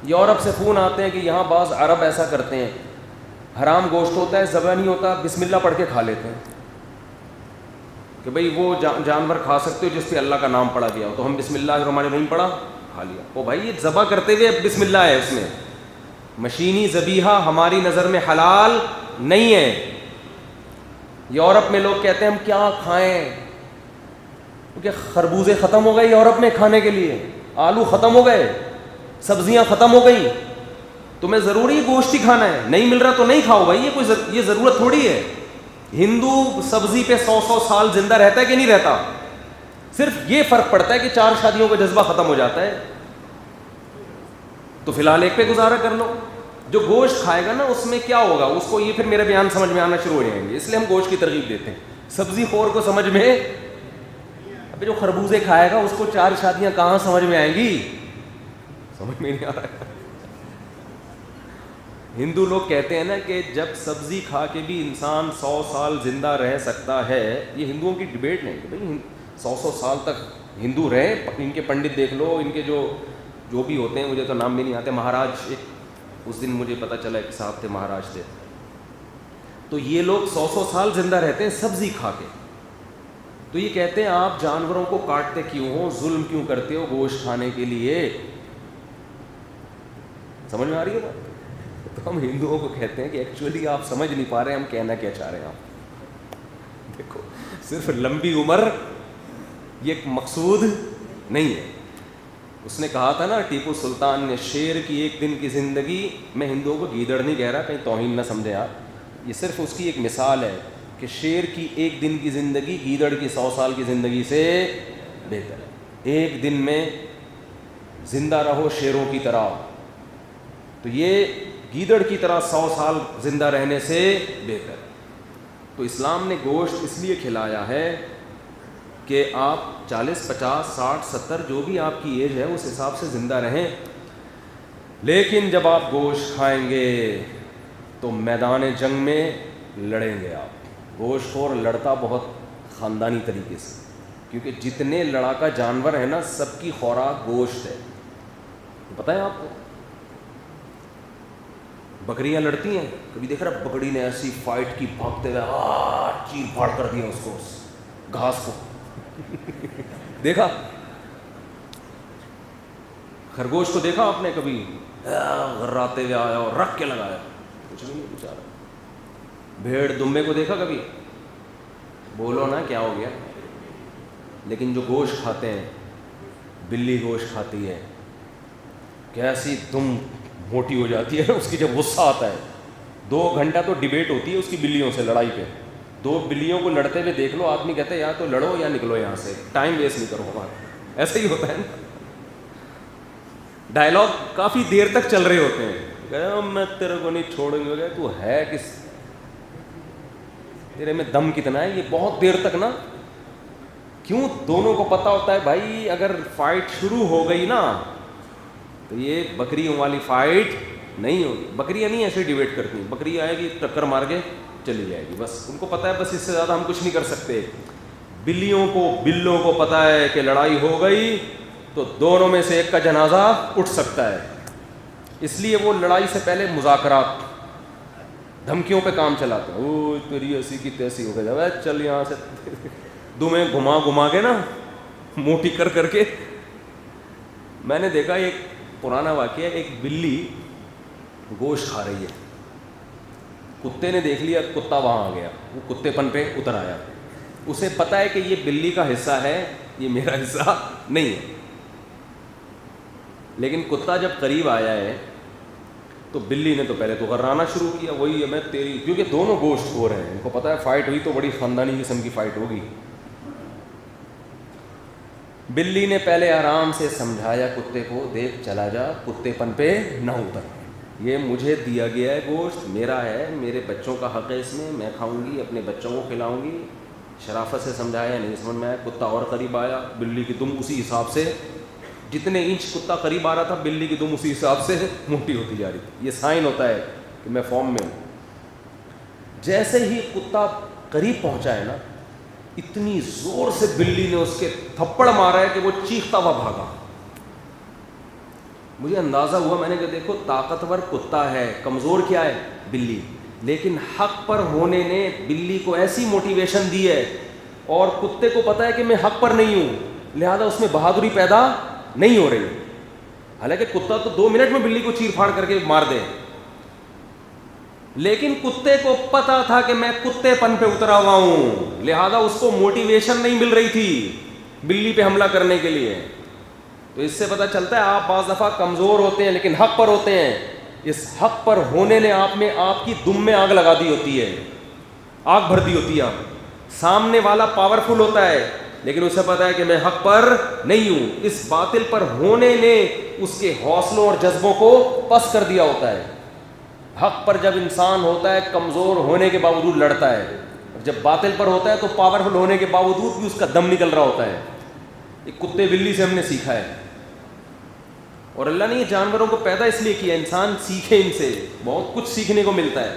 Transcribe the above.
Europe سے phone آتے ہیں کہ یہاں بعض عرب ایسا کرتے ہیں، حرام گوشت ہوتا ہے، ذبح نہیں ہوتا، بسم اللہ پڑھ کے کھا لیتے ہیں کہ بھئی وہ جانور کھا سکتے ہو جس پہ اللہ کا نام پڑھا گیا ہو، تو ہم بسم اللہ الرحمن الرحیم پڑھا، کھا لیا۔ وہ بھائی یہ ذبح کرتے ہوئے بسم اللہ ہے اس میں، مشینی ذبیحہ ہماری نظر میں حلال نہیں ہے۔ یورپ میں لوگ کہتے ہیں ہم کیا کھائیں، کیونکہ خربوزے ختم ہو گئے یورپ میں کھانے کے لیے، آلو ختم ہو گئے، سبزیاں ختم ہو گئی، تمہیں ضروری گوشت ہی کھانا ہے، نہیں مل رہا تو نہیں کھاؤ بھائی، یہ ضرورت تھوڑی ہے۔ ہندو سبزی پہ 100 سال زندہ رہتا ہے کہ نہیں رہتا؟ صرف یہ فرق پڑتا ہے کہ 4 شادیوں کا جذبہ ختم ہو جاتا ہے، تو فی الحال ایک پہ گزارا کر لو۔ جو گوشت کھائے گا نا اس میں کیا ہوگا اس کو، یہ پھر میرے بیان سمجھ میں آنا شروع ہو جائیں گے، اس لیے ہم گوشت کی ترغیب دیتے ہیں۔ سبزی خور کو سمجھ میں، ابھی جو خربوزے کھائے گا اس کو 4 شادیاں کہاں سمجھ میں آئیں گی، سمجھ میں نہیں آ رہا ہے۔ ہندو لوگ کہتے ہیں نا کہ جب سبزی کھا کے بھی انسان 100 سال زندہ رہ سکتا ہے، یہ ہندوؤں کی ڈبیٹ نہیں کہ بھائی 100 سال تک ہندو رہے، ان کے پنڈت دیکھ لو، ان کے جو بھی ہوتے ہیں، مجھے تو نام بھی نہیں آتے، مہاراج، ایک اس دن مجھے پتہ چلا ایک صاحب تھے مہاراج تھے، تو یہ لوگ 100 سال زندہ رہتے ہیں سبزی کھا کے۔ تو یہ کہتے ہیں آپ جانوروں کو کاٹتے کیوں ہو، ظلم کیوں کرتے ہو گوشت کھانے کے لیے؟ سمجھ میں آ رہی ہے بات؟ تو ہم ہندوؤں کو کہتے ہیں کہ ایکچولی آپ سمجھ نہیں پا رہے ہم کہنا کیا چاہ رہے ہیں۔ آپ دیکھو، صرف لمبی عمر یہ ایک مقصود نہیں ہے۔ اس نے کہا تھا نا ٹیپو سلطان نے، شیر کی 1 دن کی زندگی، میں ہندوؤں کو گیدڑ نہیں کہہ رہا، کہیں توہین نہ سمجھیں آپ، یہ صرف اس کی ایک مثال ہے کہ شیر کی 1 دن کی زندگی گیدڑ کی 100 سال کی زندگی سے بہتر ہے۔ 1 دن میں زندہ رہو شیروں کی طرح، تو یہ گیدڑ کی طرح 100 سال زندہ رہنے سے بہتر۔ تو اسلام نے گوشت اس لیے کھلایا ہے کہ آپ 40 50 60 70 جو بھی آپ کی ایج ہے اس حساب سے زندہ رہیں، لیکن جب آپ گوشت کھائیں گے تو میدان جنگ میں لڑیں گے آپ۔ گوشت خور لڑتا بہت خاندانی طریقے سے، کیونکہ جتنے لڑاکا جانور ہیں نا سب کی خوراک گوشت ہے، پتہ ہے آپ کو؟ بکریاں لڑتی ہیں، کبھی دیکھ رہا بکری نے ایسی فائٹ کی بھاگتے ہوئے چیر پھاڑ کر دیا اس کو، گھاس کو دیکھا؟ خرگوش کو دیکھا آپ نے کبھی غراتے ہوئے آیا اور رکھ کے لگایا؟ کچھ بھی نہیں بیچارہ۔ بھیڑ دمبے کو دیکھا کبھی؟ بولو نا کیا ہو گیا؟ لیکن جو گوشت کھاتے ہیں، بلی گوشت کھاتی ہے، کیسی دم موٹی ہو جاتی ہے اس کی جب غصہ آتا ہے، 2 گھنٹہ تو ڈیبیٹ ہوتی ہے اس کی بلیوں سے، لڑائی پہ 2 بلیوں کو لڑتے ہوئے دیکھ لو، آدمی کہتا ہے یا تو لڑو یا نکلو یہاں سے، ٹائم ویسٹ نہیں کرو ہمارا، ایسا ہی ہوتا ہے نا۔ ڈائلاگ کافی دیر تک چل رہے ہوتے ہیں، کہ میں تیرے کو نہیں چھوڑوں گا، تو ہے کس، تیرے میں دم کتنا ہے، یہ بہت دیر تک نا، کیوں؟ دونوں کو پتہ ہوتا ہے بھائی اگر فائٹ شروع ہو گئی نا تو یہ بکریوں والی فائٹ نہیں ہوگی۔ بکریاں نہیں ایسے ڈیبیٹ کرتی، بکری آئے گی ٹکر مار کے چلی جائے گی، بس ان کو پتہ ہے بس اس سے زیادہ ہم کچھ نہیں کر سکتے۔ بلوں کو پتہ ہے کہ لڑائی ہو گئی تو دونوں میں سے ایک کا جنازہ اٹھ سکتا ہے، اس لیے وہ لڑائی سے پہلے مذاکرات، دھمکیوں پہ کام چلاتے ہیں۔ او تیری ایسی کی تیسی ہو گئی، چل یہاں سے، دمیں گھما کے نا موٹی کر کے۔ میں نے دیکھا ایک پرانا واقعہ، ایک بلی گوشت کھا رہی ہے، کتے نے دیکھ لیا، کتا وہاں آ گیا، وہ کتے پن پہ اتر آیا، اسے پتہ ہے کہ یہ بلی کا حصہ ہے، یہ میرا حصہ نہیں ہے، لیکن کتا جب قریب آیا ہے تو بلی نے تو پہلے تو غرانا شروع کیا، وہی ہے میں تیری، کیونکہ دونوں گوشت خور ہیں، ان کو پتہ ہے فائٹ ہوئی تو بڑی خاندانی قسم کی فائٹ ہوگی۔ بلی نے پہلے آرام سے سمجھایا کتے کو، دیکھ چلا جا، کتے پن پہ نہ اتر، یہ مجھے دیا گیا ہے گوشت، میرا ہے، میرے بچوں کا حق ہے اس میں کھاؤں گی، اپنے بچوں کو کھلاؤں گی۔ شرافت سے سمجھایا، نہیں سمجھ میں آیا، کتا اور قریب آیا، بلی کی دم اسی حساب سے، جتنے انچ کتا قریب آ رہا تھا بلی کی دم اسی حساب سے موٹی ہوتی جا رہی تھی۔ یہ سائن ہوتا ہے کہ میں فارم میں ہوں۔ جیسے ہی کتا قریب پہنچا ہے نا، اتنی زور سے بلی نے اس کے تھپڑ مارا ہے کہ وہ چیختا ہوا بھاگا۔ مجھے اندازہ ہوا، میں نے کہا دیکھو طاقتور کتا ہے، کمزور کیا ہے؟ بلی. لیکن حق پر ہونے نے بلی کو ایسی موٹیویشن دی ہے، اور کتے کو پتا ہے کہ میں حق پر نہیں ہوں، لہذا اس میں بہادری پیدا نہیں ہو رہی. حالانکہ کتا تو 2 منٹ میں بلی کو چیر پھاڑ کر کے مار دے، لیکن کتے کو پتا تھا کہ میں کتے پن پہ اترا ہوا ہوں، لہذا اس کو موٹیویشن نہیں مل رہی تھی بلی پہ حملہ کرنے کے لیے. تو اس سے پتہ چلتا ہے آپ بعض دفعہ کمزور ہوتے ہیں لیکن حق پر ہوتے ہیں. اس حق پر ہونے نے آپ میں، آپ کی دم میں آگ لگا دی ہوتی ہے، آگ بھر دی ہوتی ہے. آپ سامنے والا پاورفل ہوتا ہے لیکن اسے پتا ہے کہ میں حق پر نہیں ہوں. اس باطل پر ہونے نے اس کے حوصلوں اور جذبوں کو پس کر دیا ہوتا ہے. حق پر جب انسان ہوتا ہے کمزور ہونے کے باوجود لڑتا ہے، اور جب باطل پر ہوتا ہے تو پاورفل ہونے کے باوجود بھی اس کا دم نکل رہا ہوتا ہے. یہ کتے بلی سے ہم نے سیکھا ہے. اور اللہ نے یہ جانوروں کو پیدا اس لیے کیا انسان سیکھے، ان سے بہت کچھ سیکھنے کو ملتا ہے.